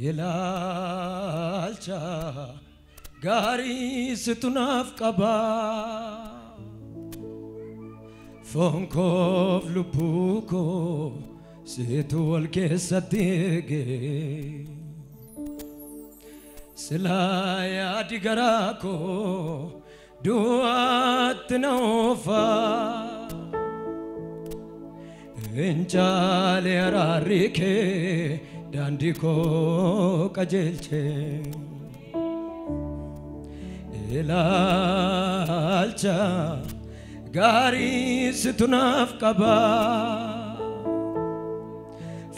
ilalcha gari situnaf qaba fonkov lubuko situ wal kesatige silaya digarako duat nofa enjale ararike dandiko kajelche ilalcha gari situnaf qaba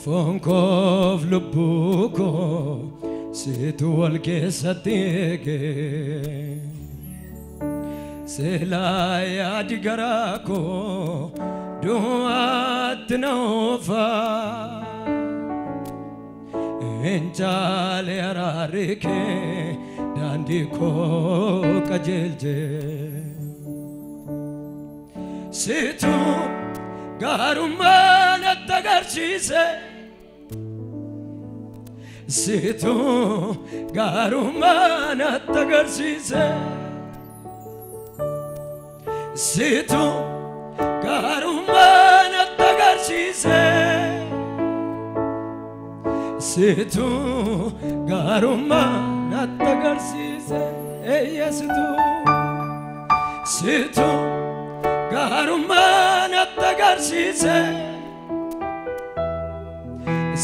fonkov lubuko situ wal kesatige selaya digarako duat nofa enjale ararike dandiko kajelje situ garumman atagarchise situ garumman atagarchise situ garumman atagarchise situ garumman atagarchise situ garumman atagarchise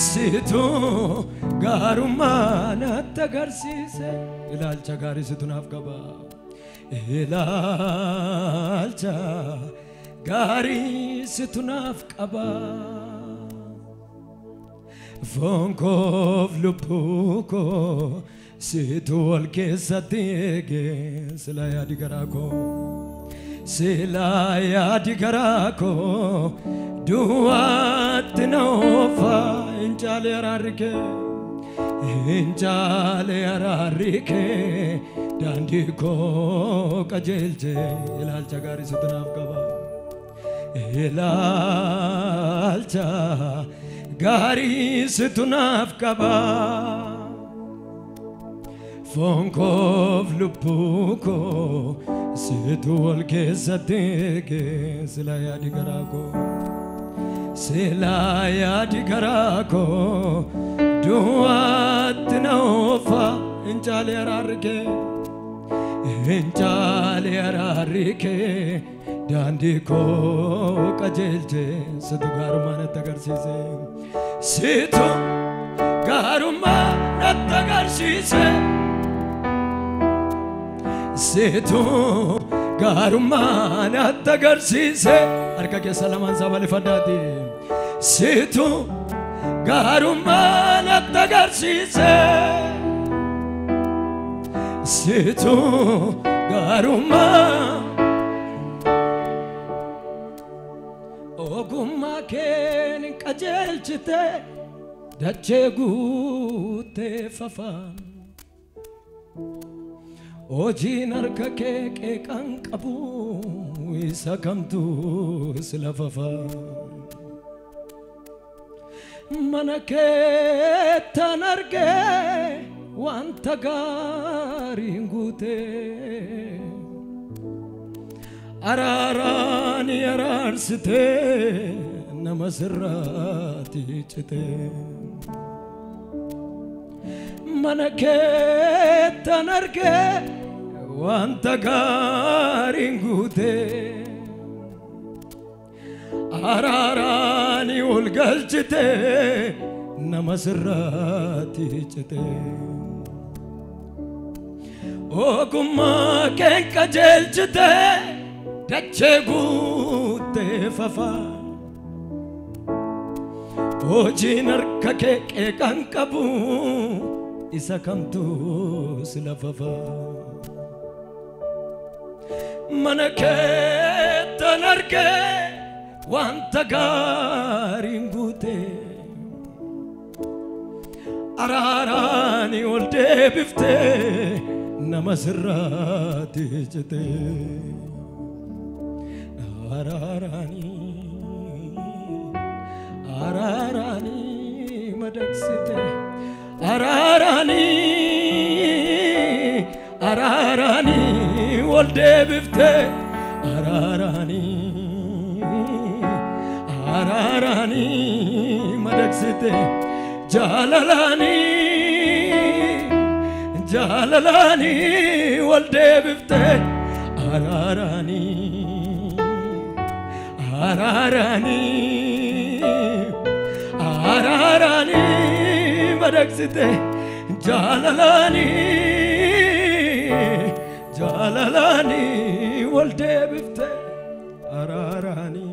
situ garumman atagarchise ilalcha gari situnaf qaba ilalcha gari situnaf qaba fonkov lubuko situ wal kesatige silaya digarako duat nofa enjale ararike dandiko kajelje ilalcha gari situnaf qaba ilalcha gari situnaf qaba fonkov lubuko situ wal kesatige silaya digarako duat nofa enjale ararike dandiko kajelje situ garumman atagarchise situ garumman atagarchise situ garumman atagarchise harka keessa lamaan sabale faddaati situ garumman atagarchise situ garumman ogumma ken qajelchite dache guute fafan ojin harka kee qabu isa kamtu silafafa manake tanarge wanta garin gute ararani ararsite namasrati chite manake tanarge wanta garin gute ararani ulgalchite namasrati chite ogumma ken kajelchite dache gute fafa ojin harka kee qabu isa kamtu silafafa manake tanarge wanta garin gute ararani ol debifte namasrati jete ararani madaksite ararani wolde bifte ararani madaksite jalalani wolde bifte ararani madaksite jalalani wolde bifte ararani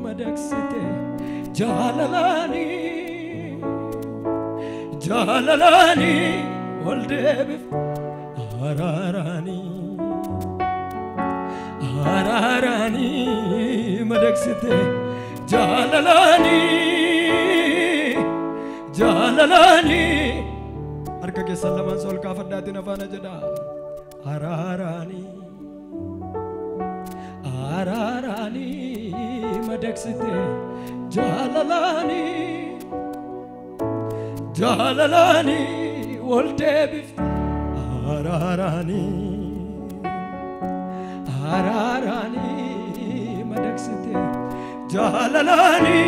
madaksite jalalani wolde bifte ararani madaksite jalalani harka keessan lamaan sol kaafadhaatiin afaan jedha ararani madaksite jalalani wolde bifte ararani madaksite jalalani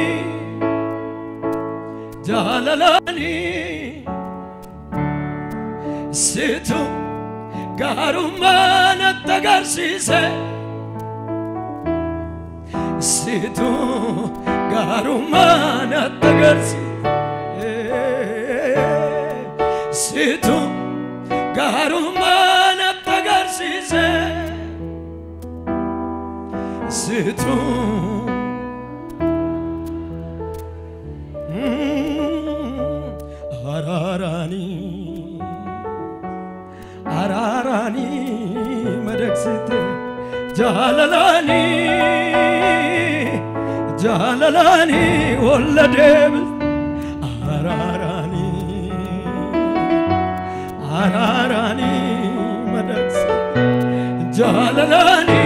situ garumana tagarsise situ garumana tagarsise situ garumana tagarsise situ ararani madaksite jalalani wolladeb ararani madaksite jalalani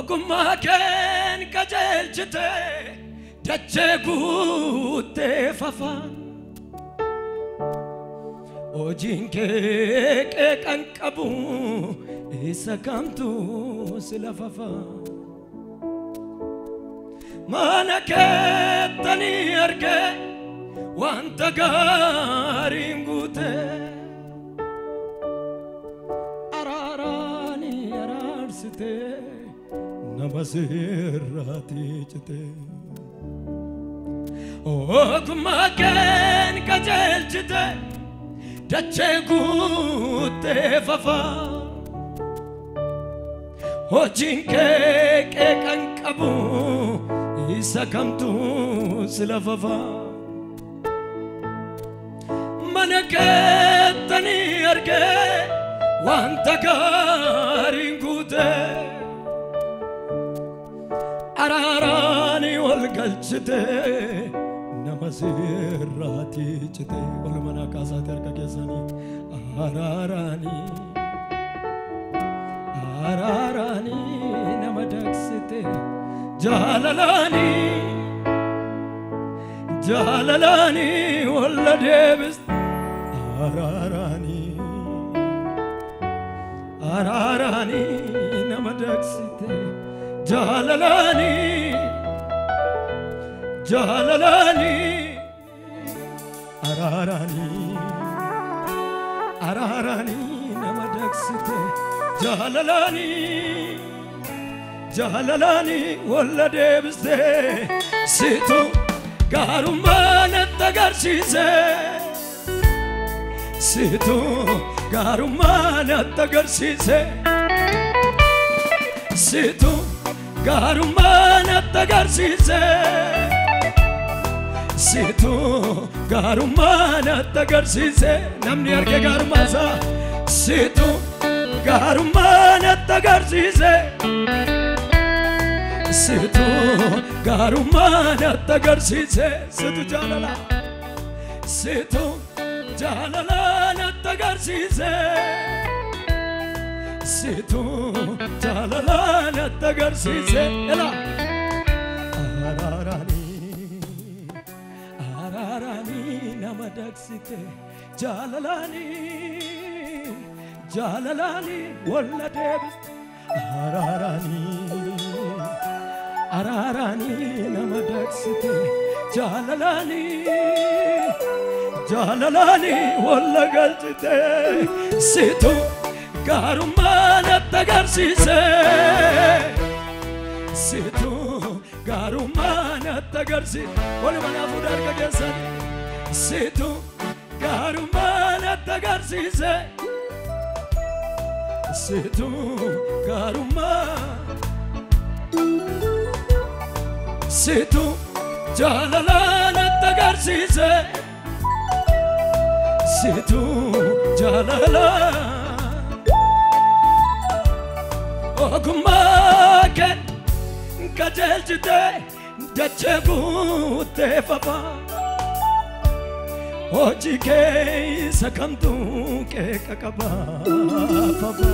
Gumaken kajelchite dache gutte fafan ojinke ke kankabu isa kamtu sila fafan manaketani arge wanta garin gute ararani ararsite Namasirati chite Gumaken kajelchite dache gutte fafa Ojinke ke kankabu isa kamtu sila fafa manaketani arge wanta garin gute ararani walgalchite namasirati chite olmana kasate arka kesani ararani namadaksite jalalani walladebis ararani namadaksite jalalani ararani namadaksite jalalani walladebiste situ garumana tagarsise situ garumana tagarsise situ garumana tagarsise situ garumana tagarsise namni arge garumasa situ garumana tagarsise situ garumana tagarsise situ jalala tagarsise situ jaalala tagarsiise ela ararani nama daksite jaalalani walla debis ararani nama daksite jaalalani walla galchite situ garumana tagarsiise situ garumana tagarsiise wali mana fudar kagesan situ garumana tagarsiise situ garumana situ jaalalana tagarsiise situ jaalala ogumake kajeljite dachebute fafa ojike sakamtu ke kakaba fafa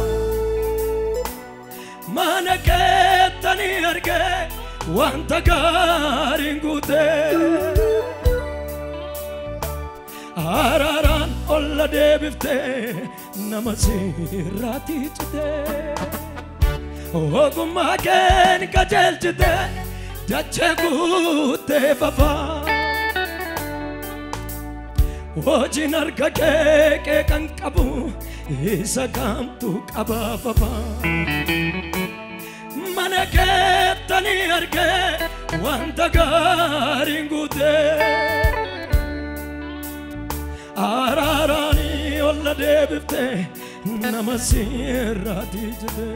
manake tani arge wanta garingute araran olla debifte namasirati chite ogumaken kajeljite dachegute fafa ojin argake ke kankabu isakamtu qaba fafa manake tani arge wanta garingute ararani olla debifte namasirati jide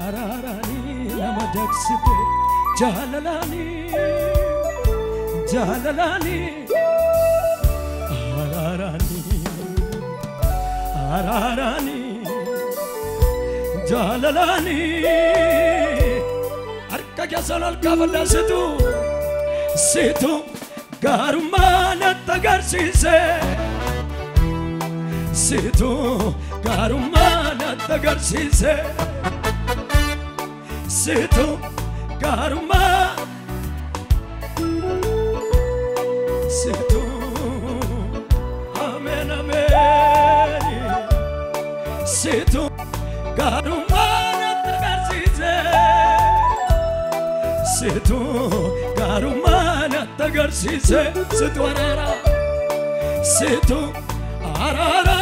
ararani nama daksite jaalalani ararani jaalalani arka gasalal kavada situ garumana tagarsiise situ garumana tagarsiise situ garumana situ amen situ garumana tagarsiise situ garumana tagarsiise situ arara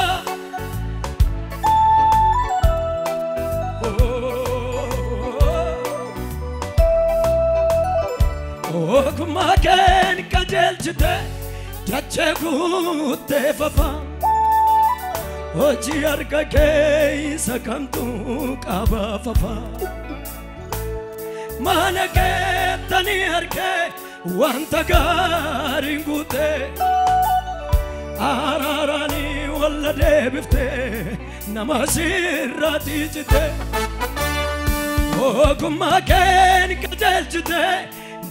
ogmaken kajeljite dachegute fafa oji argake sakamtu qaba fafa manake tani arge wanta garingute ararani walla debifte namasirati chite ogumaken kajeljite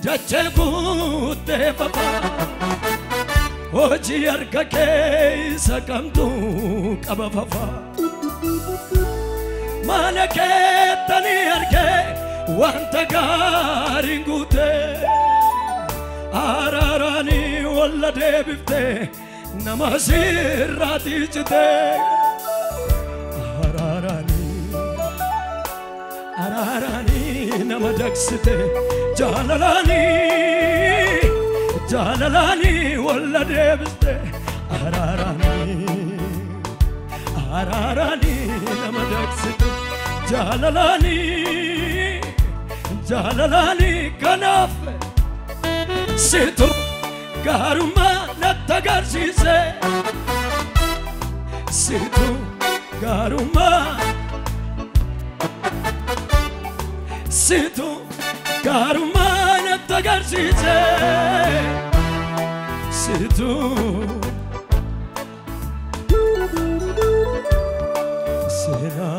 dachegute fafa oji argake sakamtu qaba fafa manake tani arge wanta garingute ararani walla debifte namasirati chite ararani nama daksite jaalalani walla debifte ararani nama daksite jaalalani kanaf situ garumana tagarsiise situ garumana tagarsiise situ sena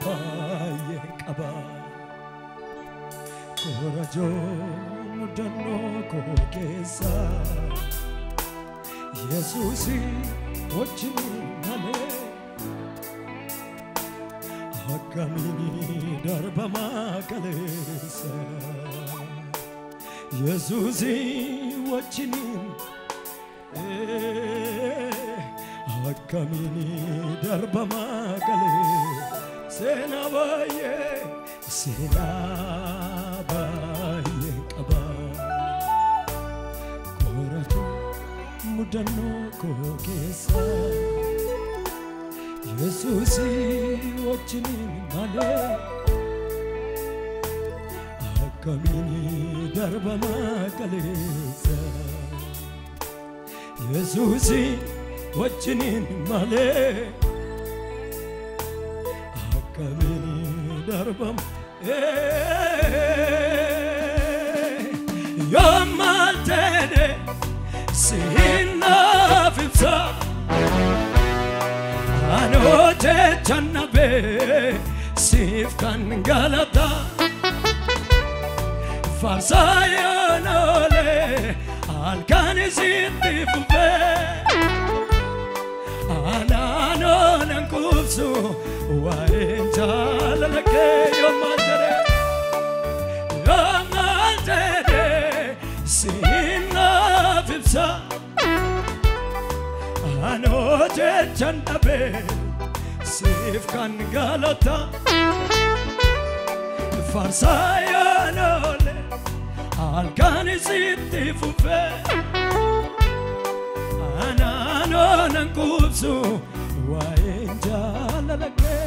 baye qaba coraggio mudannoo koo keessa Yesuusi wajjin malee akkamiin darbamaa kaleessa Yesuusi wajjin akkamiin darbamaa kaleessa seenaa baay'ee qaba koratu mudannoo koo keessa Yesuusi wajjin malee akkamiin darbamaa kaleessa Yesuusi wajjin malee akkamiin darbamaa Yommal tede sinaf ibsa Anote channabe sif kan galata Farsayonole alkan zittifube Ananon kufsu wa injalalake yommal tede sinaf ibsa Anote channabe sif kan galata Farsayonole alkan zittifube Ananon kufsu wa injalalake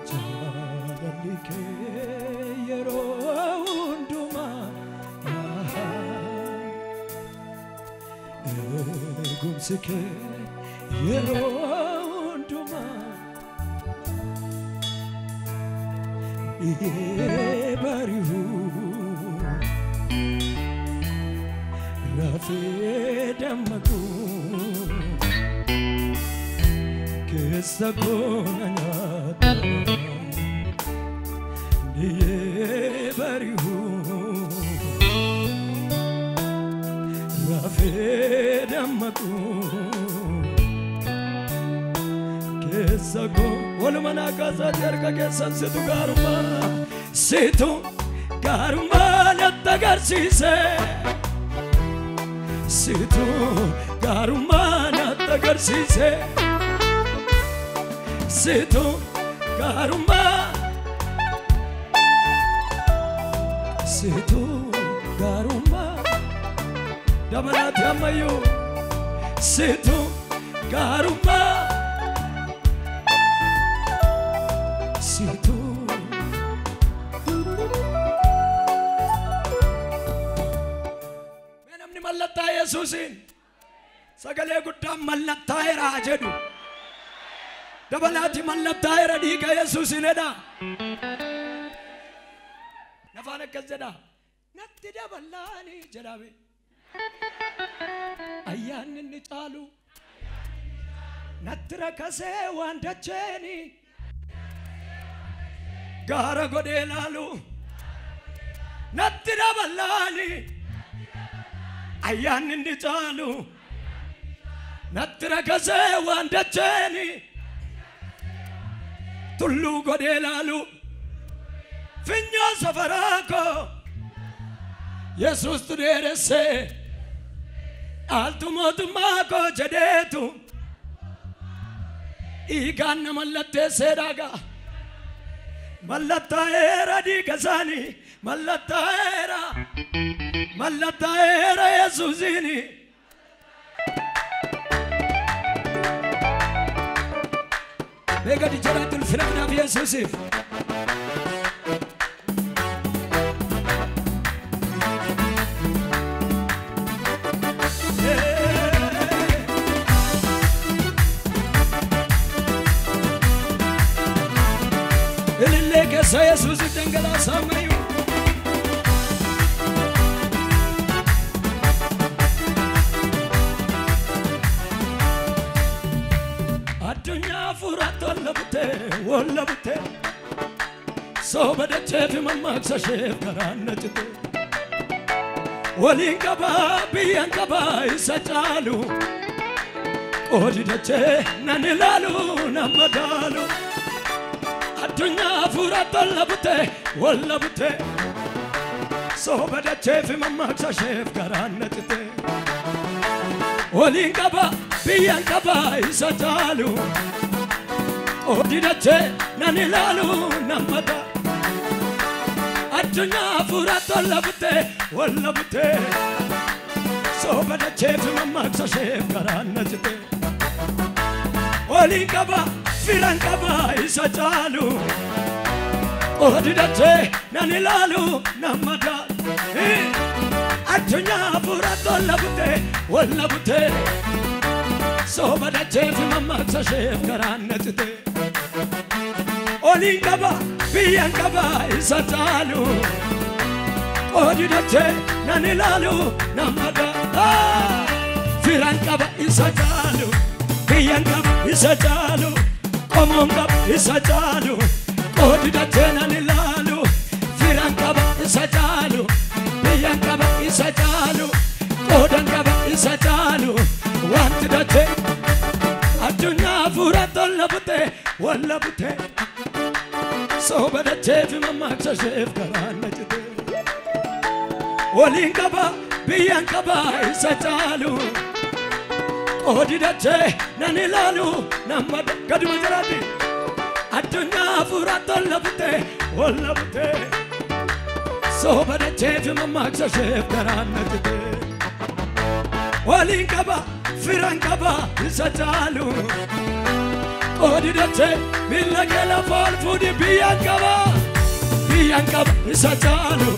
jalalike yero unduma gumsike yero unduma barihu rafe damaku kesa konanyata barihu rafe damaku kesa ko walmana kaza terka kesa situ garuma natagarsiise situ garuma natagarsiise situ garuma dabalati amayo situ garuma situ menamni mallatta Yesuusin sagalee guddaa mallatta era jedhu dabalati mallatta era dhiiga Yesuusin edha nafaan akkas jedha natti dabalani jedhame ayyaanni inni caalu natti rakasee waan dacheeni gaara godhee laalu natti dabalani ayyaanni inni caalu natti rakasee waan dacheeni tulluu godhee laalu finyoo safaraako Yesuus tu dheeresse altu mootummaako jedheetu dhiigaan na mallatteessee dhaaga mallattaa'eera dhiiga isaanii mallattaa'eera Yesuusiini beeka dijjiraatti ulfina kanaaf Yesuusiif Jesus itengala samayu adunya furato labte wallabte soobadachee fi mammaaksaashee karaannachite waliin qabaa biyyan qabaa isa caalu qoodidachee nan ilaalu nama daalu addunyaa fuura tolla butee walla butee soobadachee fi mammaaksaashee karaannachite waliin qabaa biyyan qabaa isa caalu qoodidachee nan ilaalu nama daalu addunyaa fuura tolla butee walla butee soobadachee fi mammaaksaashee karaannachite waliin qabaa firan qabaa isa caalu qoodidachee nan ilaalu nama daalu addunyaa fuura tolla butee walla butee soobadachee fi mammaaksaashee karaannachite waliin qabaa biyyan qabaa isa caalu qoodidachee nan ilaalu nama daalu firan qaba isa caalu biyyan qaba isa caalu qomoon qaba isa caalu qoodidachee nan ilaalu firan qaba isa caalu biyyan qaba isa caalu qoodan qaba isa caalu wanti dachee addunyaa fuura tolla butee walla butee soobadachee fi mammaaksaashee karaannachite waliin qabaa biyyan qabaa isa caalu qoodidachee nan ilaalu nama gaduma jiraati addunyaa fuura tolla butee walla butee soobadachee fi mammaaksaashee karaannachite waliin qabaa firan qabaa isa caalu qoodidachee miila kee lafaan fuudhi biyyan qaba isa caalu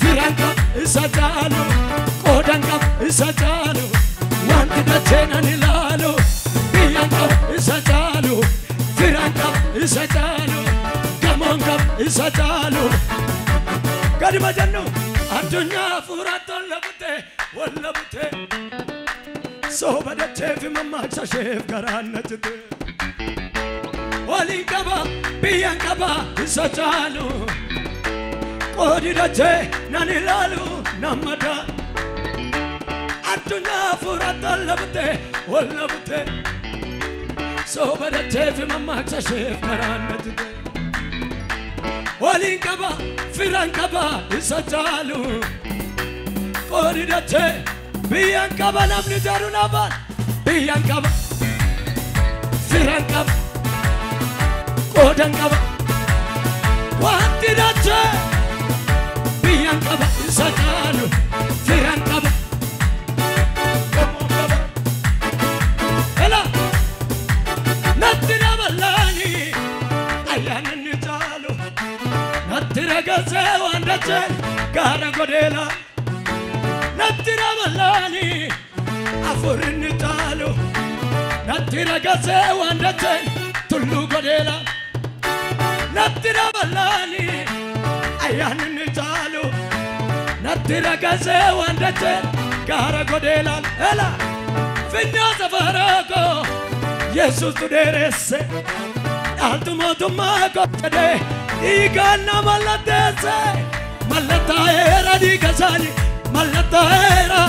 firan qaba isa caalu qoodan qaba isa caalu wanti dachee nan ilaalu biyyan qaba isa caalu firan qaba isa caalu gamoon qaba isa caalu gaduma jennu addunyaa fuura tolla butee walla butee soobadachee fi mammaaksaashee karaannachite waliin qabaa biyyan qabaa isa caalu qoodidachee nan ilaalu nama daalu addunyaa fuura tolla butee walla butee soobadachee fi mammaaksaashee karaannachite waliin qabaa firan qabaa isa caalu qoodidachee biyyan qaba namni jaru nafaan biyyan qaba firan qaba qoodan qaba wanti dachee biyyan qaba isa caalu firan qaba gamoon qaba ela natti dabalaani ayyaanni caalu natti ragasee waan dachee gaara godheela natti dabalaani afurinni caalu natti ragasee waan dachee tullu godheela natti dabalaani ayyaanni caalu natti ragasee waan dachee gaara godheela ela finnaa safarako yesus tu dheeresse dhaaltu mootummaa godhadhee dhiigaan na mallatteesse mallattaa'eera dhiiga isaanii mallattaa'eera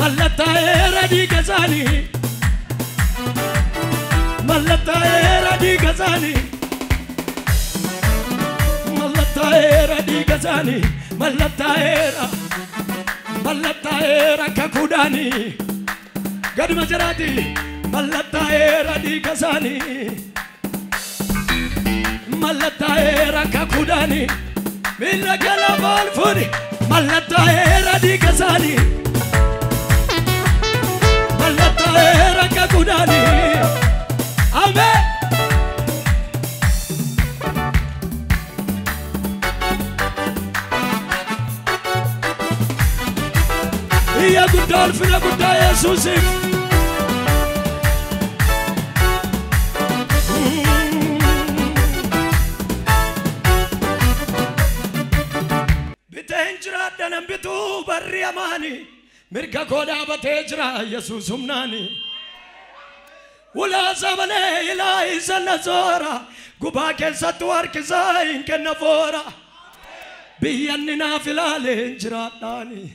mallattaa'eera dhiiga isaanii mallattaa'eera dhiiga isaanii mallattaa'eera dhiiga isaanii mallattaa'eera kakuudhaanii gaduma jiraati mallattaa'eera dhiiga isaanii mallattaa'eera kakuudhaanii miila kee lafaan fuudhi mallattaa'eera dhiiga isaanii mallattaa'eera kakuudhaanii ameen. Iya gudal fina gudal Yesus. Bitenjra danam bitu barriamani. Mirga koda batejra Yesus humnani. ولا زمن إلهي سنزورا قباك ستوار كزاين كنفورا بياننا فلالي جراداني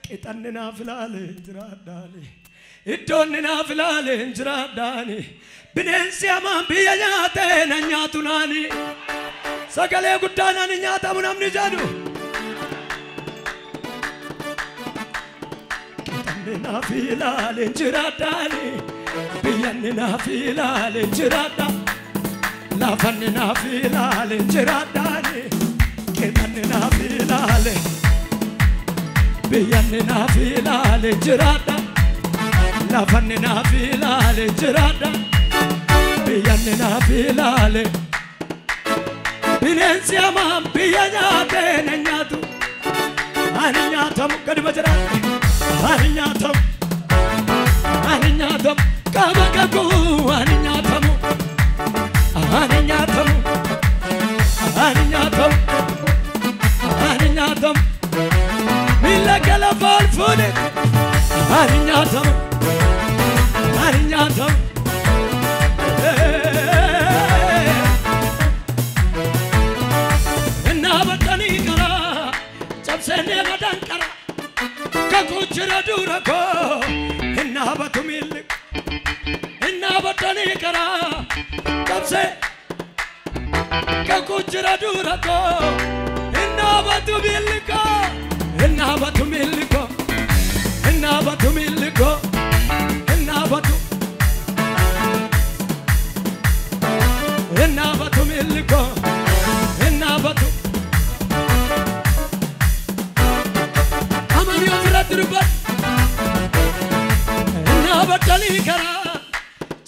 كتاننا فلالي جراداني إدوننا فلالي جراداني بننسي أمان بياناتي نانياتوناني سكالي قدانا نانياتا منامني جادو كتاننا فلالي جراداني بياننا فلالي جراداني لافننا فلالي جراداني كتاننا فلالي بياننا فلالي جراداني لافننا فلالي جراداني بياننا فلالي بننسي أمام بياناتي نانياتو أنياتم قد بجراتي أنياتم أنياتم كابكاكو أنياتم أنياتم أنياتم أنياتم ملك الفالفوني أنياتم أنياتم إنابتني كرا جبسني مدن كرا كوچرا دوركو إنابتو ملك إنابتني كرا جبسه كوچرا دوركو إنابتو ملك إنابتو ملك إنابتو ملك إنابتو إنابتو ملك إنابتو أماني أفراد ربط إنابتني كرا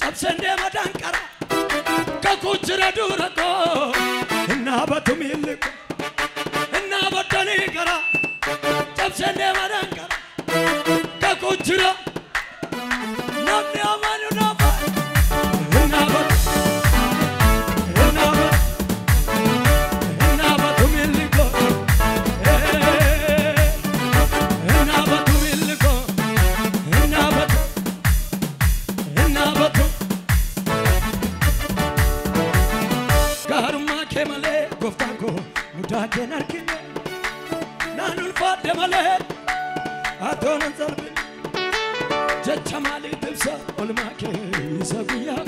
جبسني مدن كرا كوچرا دوركو إنابتو ملك إنابتني كرا جبسني مدن كرا كوچرا نامي أماني نابا إنابتو متاكن أركنه نانو الفاد ماله أتون الزرب جت مالي تبصر والماك يسويها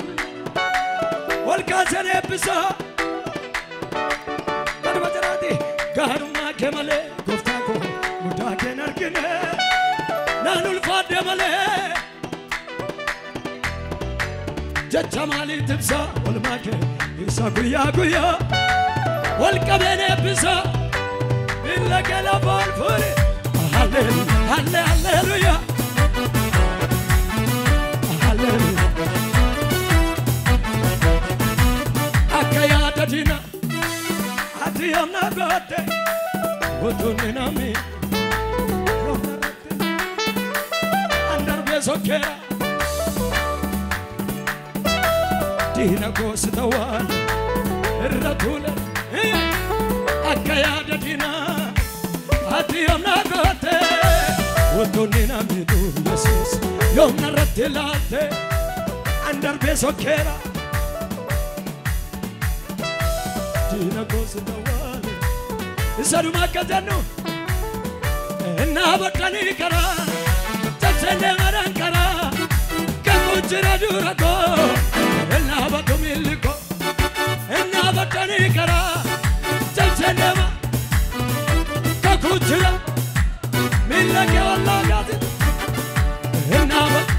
والكاسن يبصر كان مجراتي قهروا ماك ماله قفتاكو متاكن أركنه نانو الفاد ماله جت مالي تبصر والماك يسويها والكبن يبصر بالله لا بالفوري هللويا هللويا هللويا أكيا تدينا أتيامنا قاتة وتوننا مي أندر بيسوكيرا دينا كوستوال الرجل أكيا تدينا أتيامنا قاتة وتوننا مي يسوس يوم نرتلاتة أندر بيسوكيرا دينا كوستوال إسرو ما كجنو إنها بطني كرا تسنى مران كرا كوچرا دوركو إنها بطميلكو إنها بطني كرا تسنى ما كوچرا ملك والله قادر إنها